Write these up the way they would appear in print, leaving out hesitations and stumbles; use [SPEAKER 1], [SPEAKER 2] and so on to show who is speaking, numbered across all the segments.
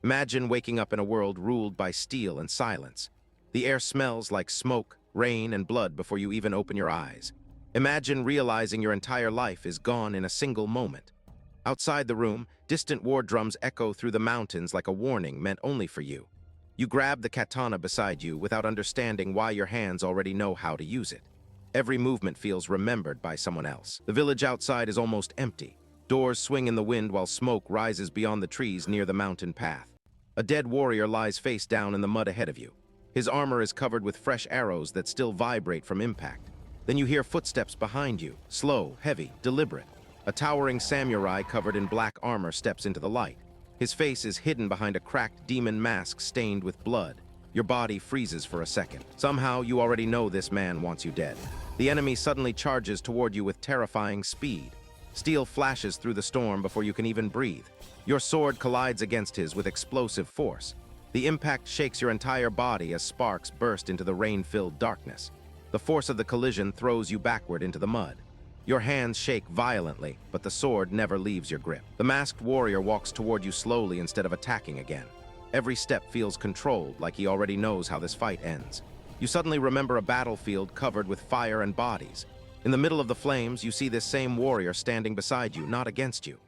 [SPEAKER 1] Imagine waking up in a world ruled by steel and silence. The air smells like smoke, rain, and blood before you even open your eyes. Imagine realizing your entire life is gone in a single moment. Outside the room, distant war drums echo through the mountains like a warning meant only for you. You grab the katana beside you without understanding why your hands already know how to use it. Every movement feels remembered by someone else. The village outside is almost empty. Doors swing in the wind while smoke rises beyond the trees near the mountain path. A dead warrior lies face down in the mud ahead of you. His armor is covered with fresh arrows that still vibrate from impact. Then you hear footsteps behind you, slow, heavy, deliberate. A towering samurai covered in black armor steps into the light. His face is hidden behind a cracked demon mask stained with blood. Your body freezes for a second. Somehow, you already know this man wants you dead. The enemy suddenly charges toward you with terrifying speed. Steel flashes through the storm before you can even breathe. Your sword collides against his with explosive force. The impact shakes your entire body as sparks burst into the rain-filled darkness. The force of the collision throws you backward into the mud. Your hands shake violently, but the sword never leaves your grip. The masked warrior walks toward you slowly instead of attacking again. Every step feels controlled, like he already knows how this fight ends. You suddenly remember a battlefield covered with fire and bodies. In the middle of the flames, you see this same warrior standing beside you, not against you.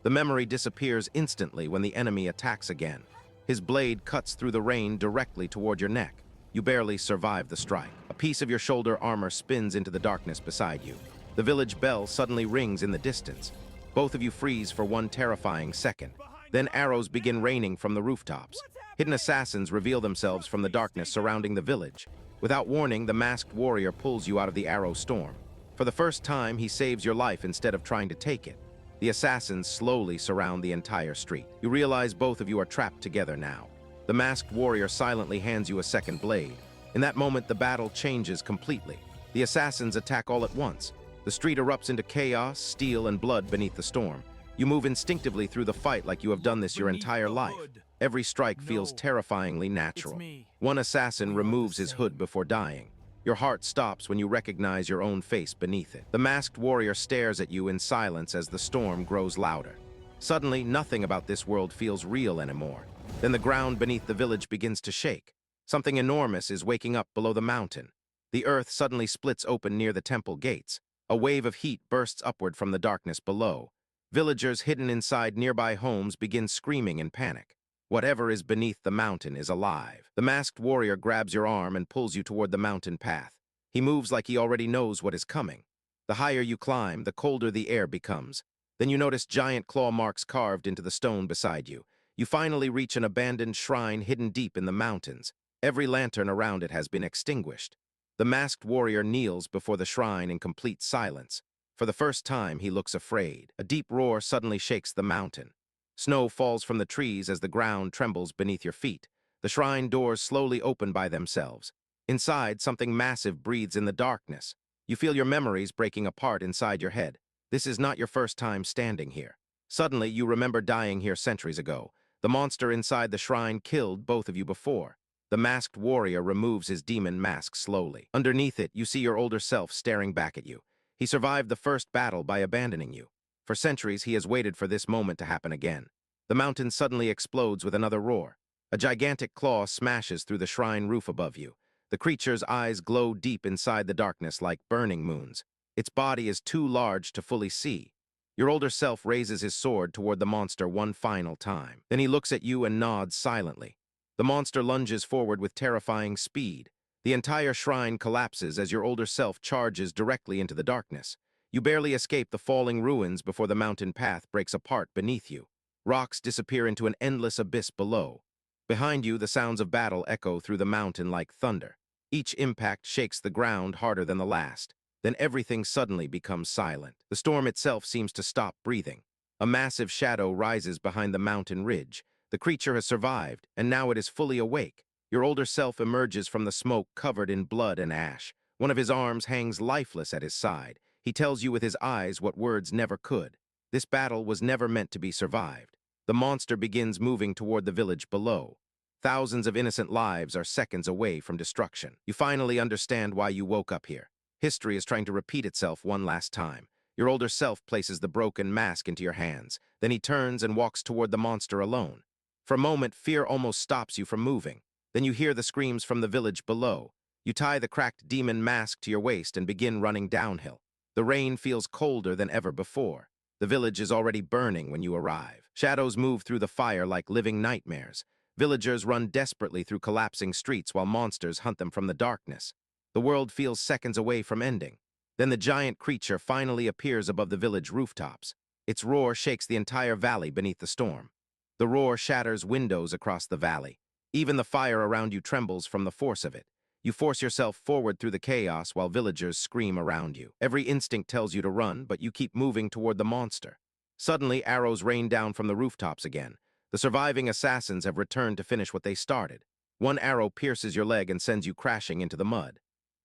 [SPEAKER 1] The memory disappears instantly when the enemy attacks again. His blade cuts through the rain directly toward your neck. You barely survive the strike. A piece of your shoulder armor spins into the darkness beside you. The village bell suddenly rings in the distance. Both of you freeze for one terrifying second. Then arrows begin raining from the rooftops. Hidden assassins reveal themselves from the darkness surrounding the village. Without warning, the masked warrior pulls you out of the arrow storm. For the first time, he saves your life instead of trying to take it. The assassins slowly surround the entire street. You realize both of you are trapped together now. The masked warrior silently hands you a second blade. In that moment, the battle changes completely. The assassins attack all at once. The street erupts into chaos, steel, and blood beneath the storm. You move instinctively through the fight like you have done this your entire life. Every strike feels terrifyingly natural. One assassin removes his hood before dying. Your heart stops when you recognize your own face beneath it. The masked warrior stares at you in silence as the storm grows louder. Suddenly, nothing about this world feels real anymore. Then the ground beneath the village begins to shake. Something enormous is waking up below the mountain. The earth suddenly splits open near the temple gates. A wave of heat bursts upward from the darkness below. Villagers hidden inside nearby homes begin screaming in panic. Whatever is beneath the mountain is alive. The masked warrior grabs your arm and pulls you toward the mountain path. He moves like he already knows what is coming. The higher you climb, the colder the air becomes. Then you notice giant claw marks carved into the stone beside you. You finally reach an abandoned shrine hidden deep in the mountains. Every lantern around it has been extinguished. The masked warrior kneels before the shrine in complete silence. For the first time, he looks afraid. A deep roar suddenly shakes the mountain. Snow falls from the trees as the ground trembles beneath your feet. The shrine doors slowly open by themselves. Inside, something massive breathes in the darkness. You feel your memories breaking apart inside your head. This is not your first time standing here. Suddenly, you remember dying here centuries ago. The monster inside the shrine killed both of you before. The masked warrior removes his demon mask slowly. Underneath it, you see your older self staring back at you. He survived the first battle by abandoning you. For centuries, he has waited for this moment to happen again. The mountain suddenly explodes with another roar. A gigantic claw smashes through the shrine roof above you. The creature's eyes glow deep inside the darkness like burning moons. Its body is too large to fully see. Your older self raises his sword toward the monster one final time. Then he looks at you and nods silently. The monster lunges forward with terrifying speed. The entire shrine collapses as your older self charges directly into the darkness. You barely escape the falling ruins before the mountain path breaks apart beneath you. Rocks disappear into an endless abyss below. Behind you, the sounds of battle echo through the mountain like thunder. Each impact shakes the ground harder than the last. Then everything suddenly becomes silent. The storm itself seems to stop breathing. A massive shadow rises behind the mountain ridge. The creature has survived, and now it is fully awake. Your older self emerges from the smoke covered in blood and ash. One of his arms hangs lifeless at his side. He tells you with his eyes what words never could. This battle was never meant to be survived. The monster begins moving toward the village below. Thousands of innocent lives are seconds away from destruction. You finally understand why you woke up here. History is trying to repeat itself one last time. Your older self places the broken mask into your hands. Then he turns and walks toward the monster alone. For a moment, fear almost stops you from moving. Then you hear the screams from the village below. You tie the cracked demon mask to your waist and begin running downhill. The rain feels colder than ever before. The village is already burning when you arrive. Shadows move through the fire like living nightmares. Villagers run desperately through collapsing streets while monsters hunt them from the darkness. The world feels seconds away from ending. Then the giant creature finally appears above the village rooftops. Its roar shakes the entire valley beneath the storm. The roar shatters windows across the valley. Even the fire around you trembles from the force of it. You force yourself forward through the chaos while villagers scream around you. Every instinct tells you to run, but you keep moving toward the monster. Suddenly, arrows rain down from the rooftops again. The surviving assassins have returned to finish what they started. One arrow pierces your leg and sends you crashing into the mud.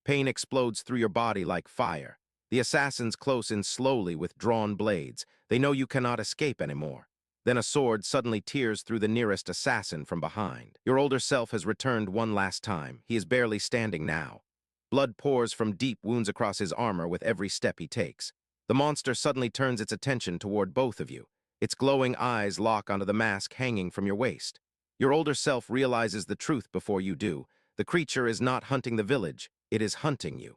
[SPEAKER 1] Pain explodes through your body like fire. The assassins close in slowly with drawn blades. They know you cannot escape anymore. Then a sword suddenly tears through the nearest assassin from behind. Your older self has returned one last time. He is barely standing now. Blood pours from deep wounds across his armor with every step he takes. The monster suddenly turns its attention toward both of you. Its glowing eyes lock onto the mask hanging from your waist. Your older self realizes the truth before you do. The creature is not hunting the village. It is hunting you.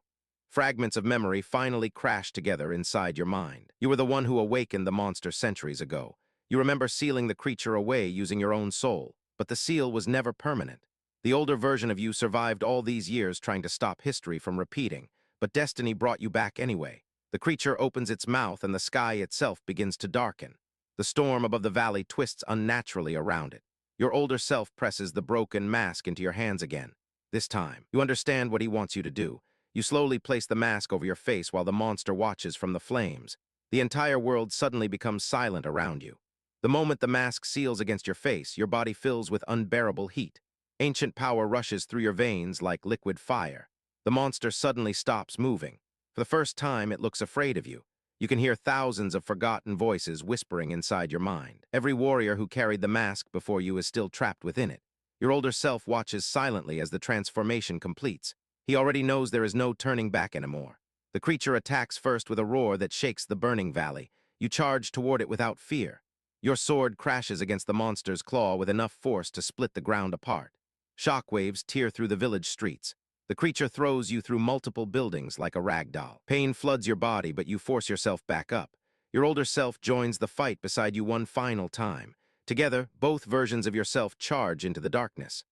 [SPEAKER 1] Fragments of memory finally crash together inside your mind. You were the one who awakened the monster centuries ago. You remember sealing the creature away using your own soul, but the seal was never permanent. The older version of you survived all these years trying to stop history from repeating, but destiny brought you back anyway. The creature opens its mouth and the sky itself begins to darken. The storm above the valley twists unnaturally around it. Your older self presses the broken mask into your hands again. This time, you understand what he wants you to do. You slowly place the mask over your face while the monster watches from the flames. The entire world suddenly becomes silent around you. The moment the mask seals against your face, your body fills with unbearable heat. Ancient power rushes through your veins like liquid fire. The monster suddenly stops moving. For the first time, it looks afraid of you. You can hear thousands of forgotten voices whispering inside your mind. Every warrior who carried the mask before you is still trapped within it. Your older self watches silently as the transformation completes. He already knows there is no turning back anymore. The creature attacks first with a roar that shakes the burning valley. You charge toward it without fear. Your sword crashes against the monster's claw with enough force to split the ground apart. Shockwaves tear through the village streets. The creature throws you through multiple buildings like a rag doll. Pain floods your body, but you force yourself back up. Your older self joins the fight beside you one final time. Together, both versions of yourself charge into the darkness.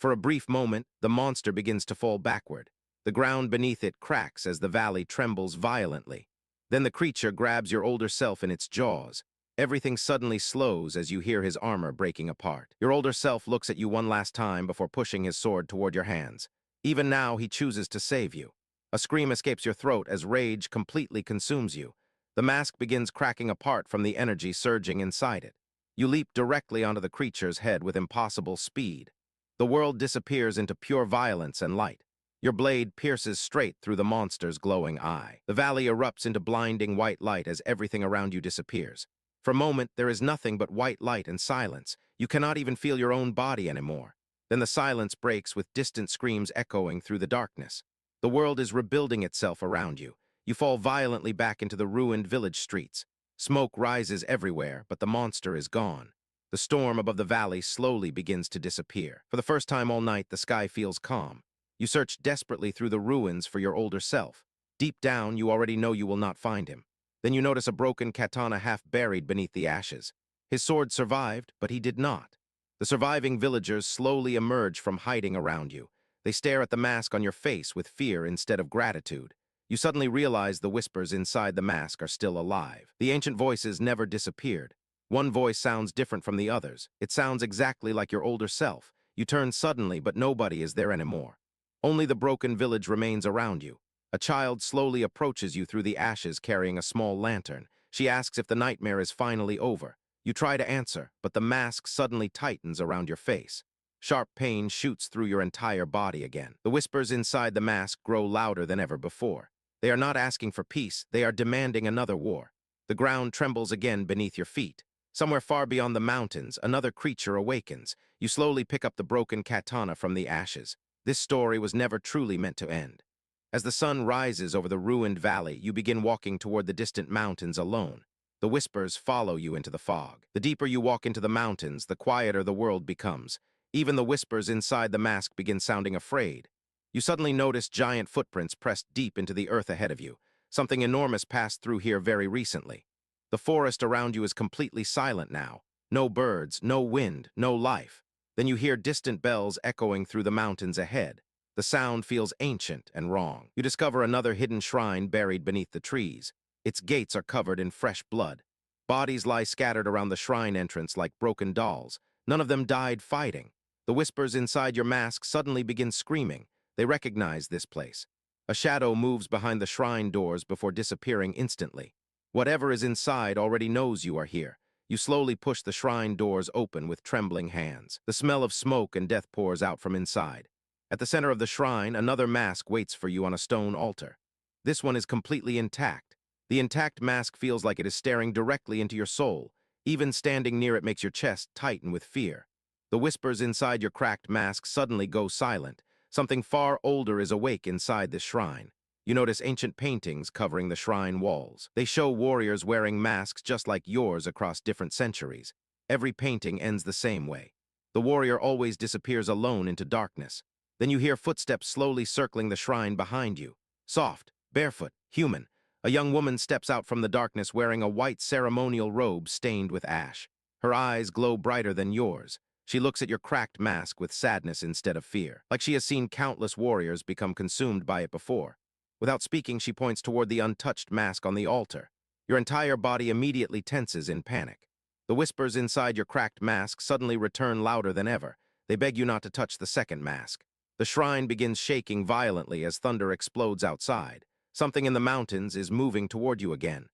[SPEAKER 1] For a brief moment, the monster begins to fall backward. The ground beneath it cracks as the valley trembles violently. Then the creature grabs your older self in its jaws. Everything suddenly slows as you hear his armor breaking apart. Your older self looks at you one last time before pushing his sword toward your hands. Even now, he chooses to save you. A scream escapes your throat as rage completely consumes you. The mask begins cracking apart from the energy surging inside it. You leap directly onto the creature's head with impossible speed. The world disappears into pure violence and light. Your blade pierces straight through the monster's glowing eye. The valley erupts into blinding white light as everything around you disappears. For a moment, there is nothing but white light and silence. You cannot even feel your own body anymore. Then the silence breaks with distant screams echoing through the darkness. The world is rebuilding itself around you. You fall violently back into the ruined village streets. Smoke rises everywhere, but the monster is gone. The storm above the valley slowly begins to disappear. For the first time all night, the sky feels calm. You search desperately through the ruins for your older self. Deep down, you already know you will not find him. Then you notice a broken katana half buried beneath the ashes. His sword survived, but he did not. The surviving villagers slowly emerge from hiding around you. They stare at the mask on your face with fear instead of gratitude. You suddenly realize the whispers inside the mask are still alive. The ancient voices never disappeared. One voice sounds different from the others. It sounds exactly like your older self. You turn suddenly, but nobody is there anymore. Only the broken village remains around you. A child slowly approaches you through the ashes carrying a small lantern. She asks if the nightmare is finally over. You try to answer, but the mask suddenly tightens around your face. Sharp pain shoots through your entire body again. The whispers inside the mask grow louder than ever before. They are not asking for peace, they are demanding another war. The ground trembles again beneath your feet. Somewhere far beyond the mountains, another creature awakens. You slowly pick up the broken katana from the ashes. This story was never truly meant to end. As the sun rises over the ruined valley, you begin walking toward the distant mountains alone. The whispers follow you into the fog. The deeper you walk into the mountains, the quieter the world becomes. Even the whispers inside the mask begin sounding afraid. You suddenly notice giant footprints pressed deep into the earth ahead of you. Something enormous passed through here very recently. The forest around you is completely silent now. No birds, no wind, no life. Then you hear distant bells echoing through the mountains ahead. The sound feels ancient and wrong. You discover another hidden shrine buried beneath the trees. Its gates are covered in fresh blood. Bodies lie scattered around the shrine entrance like broken dolls. None of them died fighting. The whispers inside your mask suddenly begin screaming. They recognize this place. A shadow moves behind the shrine doors before disappearing instantly. Whatever is inside already knows you are here. You slowly push the shrine doors open with trembling hands. The smell of smoke and death pours out from inside. At the center of the shrine, another mask waits for you on a stone altar. This one is completely intact. The intact mask feels like it is staring directly into your soul. Even standing near it makes your chest tighten with fear. The whispers inside your cracked mask suddenly go silent. Something far older is awake inside this shrine. You notice ancient paintings covering the shrine walls. They show warriors wearing masks just like yours across different centuries. Every painting ends the same way. The warrior always disappears alone into darkness. Then you hear footsteps slowly circling the shrine behind you. Soft, barefoot, human. A young woman steps out from the darkness wearing a white ceremonial robe stained with ash. Her eyes glow brighter than yours. She looks at your cracked mask with sadness instead of fear, like she has seen countless warriors become consumed by it before. Without speaking, she points toward the untouched mask on the altar. Your entire body immediately tenses in panic. The whispers inside your cracked mask suddenly return louder than ever. They beg you not to touch the second mask. The shrine begins shaking violently as thunder explodes outside. Something in the mountains is moving toward you again.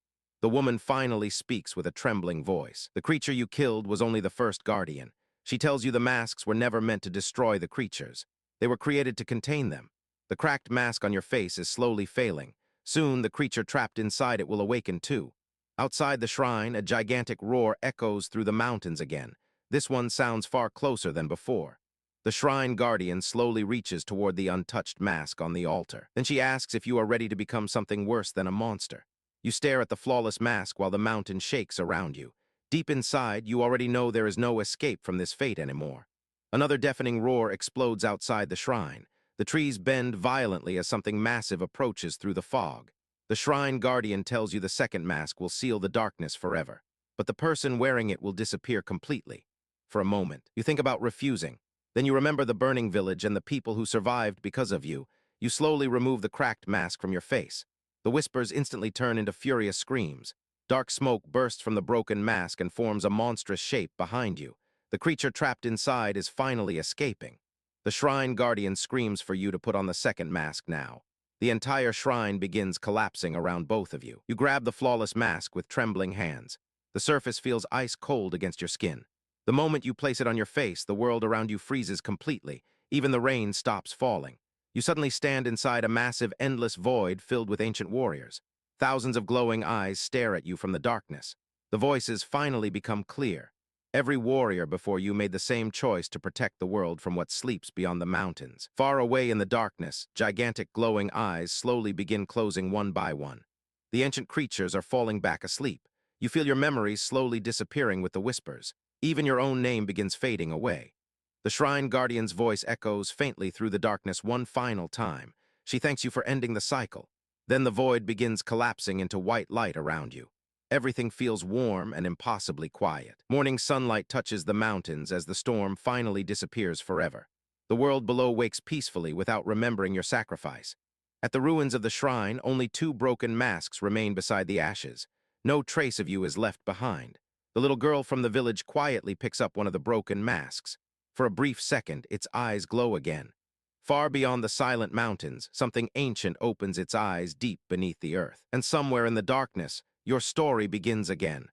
[SPEAKER 1] The woman finally speaks with a trembling voice. The creature you killed was only the first guardian. She tells you the masks were never meant to destroy the creatures. They were created to contain them. The cracked mask on your face is slowly failing. Soon, the creature trapped inside it will awaken too. Outside the shrine, a gigantic roar echoes through the mountains again. This one sounds far closer than before. The shrine guardian slowly reaches toward the untouched mask on the altar. Then she asks if you are ready to become something worse than a monster. You stare at the flawless mask while the mountain shakes around you. Deep inside, you already know there is no escape from this fate anymore. Another deafening roar explodes outside the shrine. The trees bend violently as something massive approaches through the fog. The shrine guardian tells you the second mask will seal the darkness forever, but the person wearing it will disappear completely. For a moment, you think about refusing. Then you remember the burning village and the people who survived because of you. You slowly remove the cracked mask from your face. The whispers instantly turn into furious screams. Dark smoke bursts from the broken mask and forms a monstrous shape behind you. The creature trapped inside is finally escaping. The shrine guardian screams for you to put on the second mask now. The entire shrine begins collapsing around both of you. You grab the flawless mask with trembling hands. The surface feels ice cold against your skin. The moment you place it on your face, the world around you freezes completely. Even the rain stops falling. You suddenly stand inside a massive, endless void filled with ancient warriors. Thousands of glowing eyes stare at you from the darkness. The voices finally become clear. Every warrior before you made the same choice to protect the world from what sleeps beyond the mountains. Far away in the darkness, gigantic glowing eyes slowly begin closing one by one. The ancient creatures are falling back asleep. You feel your memories slowly disappearing with the whispers. Even your own name begins fading away. The shrine guardian's voice echoes faintly through the darkness one final time. She thanks you for ending the cycle. Then the void begins collapsing into white light around you. Everything feels warm and impossibly quiet. Morning sunlight touches the mountains as the storm finally disappears forever. The world below wakes peacefully without remembering your sacrifice. At the ruins of the shrine, only 2 broken masks remain beside the ashes. No trace of you is left behind. The little girl from the village quietly picks up one of the broken masks. For a brief second, its eyes glow again. Far beyond the silent mountains, something ancient opens its eyes deep beneath the earth. And somewhere in the darkness, your story begins again.